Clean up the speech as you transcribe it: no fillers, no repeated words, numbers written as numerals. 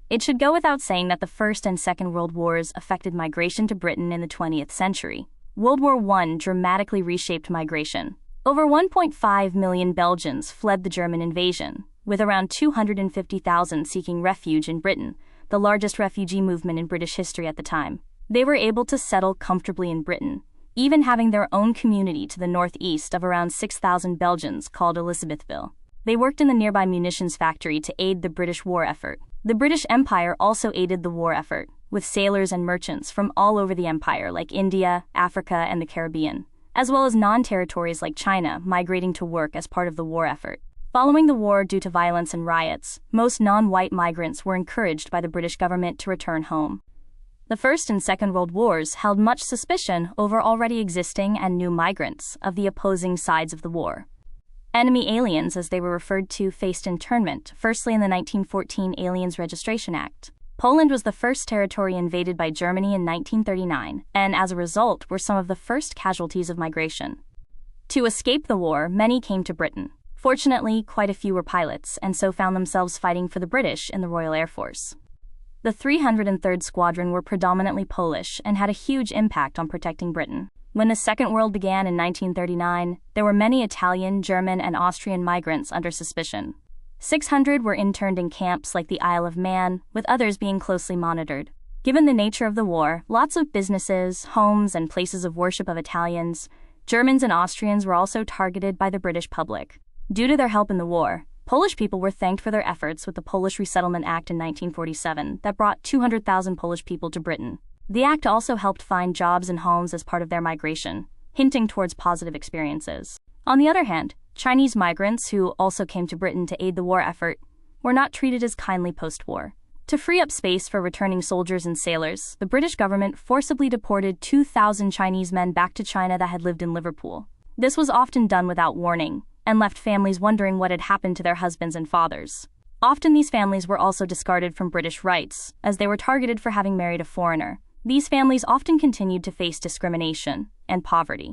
It should go without saying that the First and Second World Wars affected migration to Britain in the 20th century. World War I dramatically reshaped migration. Over 1.5 million Belgians fled the German invasion, with around 250,000 seeking refuge in Britain, the largest refugee movement in British history at the time. They were able to settle comfortably in Britain, even having their own community to the northeast of around 6,000 Belgians called Elizabethville. They worked in the nearby munitions factory to aid the British war effort. The British Empire also aided the war effort, with sailors and merchants from all over the empire like India, Africa, and the Caribbean, as well as non-territories like China migrating to work as part of the war effort. Following the war due to violence and riots, most non-white migrants were encouraged by the British government to return home. The First and Second World Wars held much suspicion over already existing and new migrants of the opposing sides of the war. Enemy aliens, as they were referred to, faced internment, firstly in the 1914 Aliens Registration Act. Poland was the first territory invaded by Germany in 1939, and as a result were some of the first casualties of migration. To escape the war, many came to Britain. Fortunately, quite a few were pilots, and so found themselves fighting for the British in the Royal Air Force. The 303rd Squadron were predominantly Polish and had a huge impact on protecting Britain. When the Second World began in 1939, there were many Italian, German, and Austrian migrants under suspicion. 600 were interned in camps like the Isle of Man, with others being closely monitored. Given the nature of the war, lots of businesses, homes, and places of worship of Italians, Germans, and Austrians were also targeted by the British public. Due to their help in the war, Polish people were thanked for their efforts with the Polish Resettlement Act in 1947 that brought 200,000 Polish people to Britain. The act also helped find jobs and homes as part of their migration, hinting towards positive experiences. On the other hand, Chinese migrants who also came to Britain to aid the war effort were not treated as kindly post-war. To free up space for returning soldiers and sailors, the British government forcibly deported 2,000 Chinese men back to China that had lived in Liverpool. This was often done without warning, and left families wondering what had happened to their husbands and fathers. Often these families were also discarded from British rights, as they were targeted for having married a foreigner. These families often continued to face discrimination and poverty.